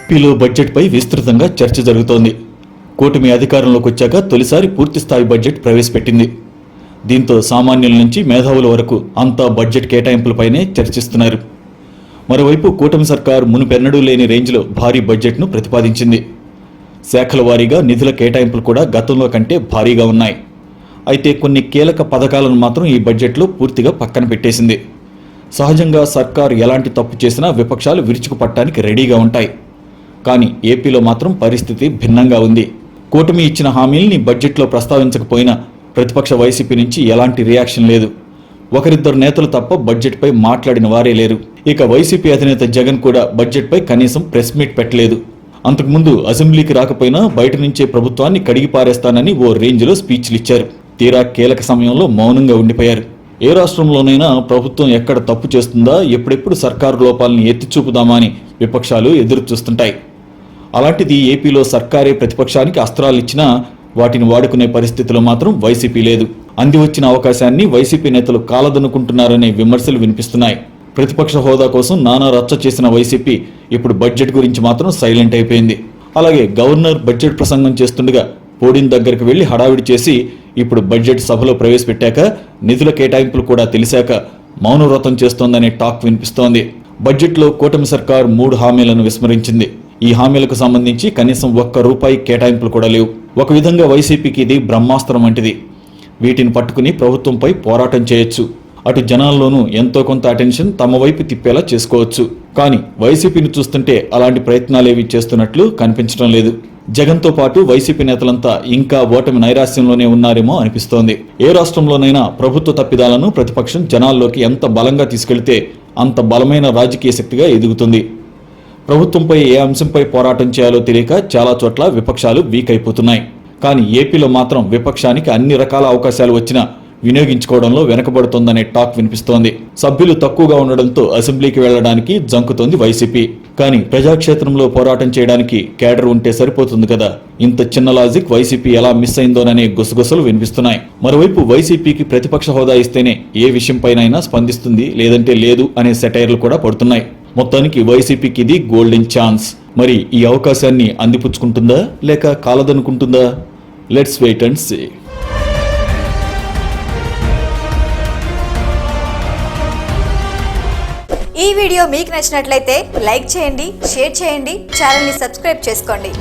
ఏపీలో బడ్జెట్పై విస్తృతంగా చర్చ జరుగుతోంది. కూటమి అధికారంలోకి వచ్చాక తొలిసారి పూర్తిస్థాయి బడ్జెట్ ప్రవేశపెట్టింది. దీంతో సామాన్యుల నుంచి మేధావుల వరకు అంతా బడ్జెట్ కేటాయింపులపైనే చర్చిస్తున్నారు. మరోవైపు కూటమి సర్కార్ మునుపెన్నడూ లేని రేంజ్లో భారీ బడ్జెట్ను ప్రతిపాదించింది. శాఖల వారీగా నిధుల కేటాయింపులు కూడా గతంలో కంటే భారీగా ఉన్నాయి. అయితే కొన్ని కీలక పథకాలను మాత్రం ఈ బడ్జెట్లో పూర్తిగా పక్కన పెట్టేసింది. సహజంగా సర్కార్ ఎలాంటి తప్పు చేసినా విపక్షాలు విరుచుకుపట్టడానికి రెడీగా ఉంటాయి. కానీ ఏపీలో మాత్రం పరిస్థితి భిన్నంగా ఉంది. కూటమి ఇచ్చిన హామీల్ని బడ్జెట్లో ప్రస్తావించకపోయినా ప్రతిపక్ష వైసీపీ నుంచి ఎలాంటి రియాక్షన్ లేదు. ఒకరిద్దరు నేతలు తప్ప బడ్జెట్పై మాట్లాడిన వారే లేరు. ఇక వైసీపీ అధినేత జగన్ కూడా బడ్జెట్పై కనీసం ప్రెస్ మీట్ పెట్టలేదు. అంతకుముందు అసెంబ్లీకి రాకపోయినా బయట నుంచే ప్రభుత్వాన్ని కడిగి పారేస్తానని ఓ రేంజ్లో స్పీచ్లు ఇచ్చారు. తీరా కీలక సమయంలో మౌనంగా ఉండిపోయారు. ఏ రాష్ట్రంలోనైనా ప్రభుత్వం ఎక్కడ తప్పు చేస్తుందా, ఎప్పుడెప్పుడు సర్కారు లోపాలను ఎత్తి చూపుదామా అని విపక్షాలు ఎదురు చూస్తుంటాయి. అలాంటిది ఏపీలో సర్కారే ప్రతిపక్షానికి అస్త్రాలు ఇచ్చినా వాటిని వాడుకునే పరిస్థితిలో మాత్రం వైసీపీ లేదు. అంది వచ్చిన అవకాశాన్ని వైసీపీ నేతలు కాలదనుకుంటున్నారనే విమర్శలు వినిపిస్తున్నాయి. ప్రతిపక్ష హోదా కోసం నానా రచ్చ చేసిన వైసీపీ ఇప్పుడు బడ్జెట్ గురించి మాత్రం సైలెంట్ అయిపోయింది. అలాగే గవర్నర్ బడ్జెట్ ప్రసంగం చేస్తుండగా పోడిన దగ్గరికి వెళ్లి హడావిడి చేసి ఇప్పుడు బడ్జెట్ సభలో ప్రవేశపెట్టాక నిధుల కేటాయింపులు కూడా తెలిసాక మౌనవ్రతం చేస్తోందనే టాక్ వినిపిస్తోంది. బడ్జెట్లో కూటమి సర్కార్ 3 హామీలను విస్మరించింది. ఈ హామీలకు సంబంధించి కనీసం ₹1 కేటాయింపులు కూడా లేవు. ఒక విధంగా వైసీపీకి ఇది బ్రహ్మాస్త్రం వంటిది. వీటిని పట్టుకుని ప్రభుత్వంపై పోరాటం చేయొచ్చు. అటు జనాల్లోనూ ఎంతో కొంత అటెన్షన్ తమ వైపు తిప్పేలా చేసుకోవచ్చు. కానీ వైసీపీని చూస్తుంటే అలాంటి ప్రయత్నాలేవి చేస్తున్నట్లు కనిపించడం లేదు. జగన్తో పాటు వైసీపీ నేతలంతా ఇంకా ఓటమి నైరాశ్యంలోనే ఉన్నారేమో అనిపిస్తోంది. ఏ రాష్ట్రంలోనైనా ప్రభుత్వ తప్పిదాలను ప్రతిపక్షం జనాల్లోకి ఎంత బలంగా తీసుకెళ్తే అంత బలమైన రాజకీయ శక్తిగా ఎదుగుతుంది. ప్రభుత్వంపై ఏ అంశంపై పోరాటం చేయాలో తెలియక చాలా చోట్ల విపక్షాలు వీక్ అయిపోతున్నాయి. కానీ ఏపీలో మాత్రం విపక్షానికి అన్ని రకాల అవకాశాలు వచ్చినా వినియోగించుకోవడంలో వెనకబడుతోందనే టాక్ వినిపిస్తోంది. సభ్యులు తక్కువగా ఉండడంతో అసెంబ్లీకి వెళ్లడానికి జంకుతోంది వైసీపీ. కానీ ప్రజాక్షేత్రంలో పోరాటం చేయడానికి కేడర్ ఉంటే సరిపోతుంది కదా. ఇంత చిన్న లాజిక్ వైసీపీ ఎలా మిస్ అయిందోననే గుసగుసలు వినిపిస్తున్నాయి. మరోవైపు వైసీపీకి ప్రతిపక్ష హోదా ఇస్తేనే ఏ విషయంపైనైనా స్పందిస్తుంది, లేదంటే లేదు అనే సెటైర్లు కూడా పడుతున్నాయి. మొత్తానికి వైసీపీకి ఇది గోల్డెన్ ఛాన్స్. మరి ఈ అవకాశాన్ని అందిపుచ్చుకుంటుందా లేక కాలదనుకుంటుందా? Let's wait and see. ఈ వీడియో మీకు నచ్చినట్లయితే లైక్ చేయండి, షేర్ చేయండి, ఛానల్ని సబ్స్క్రైబ్ చేసుకోండి.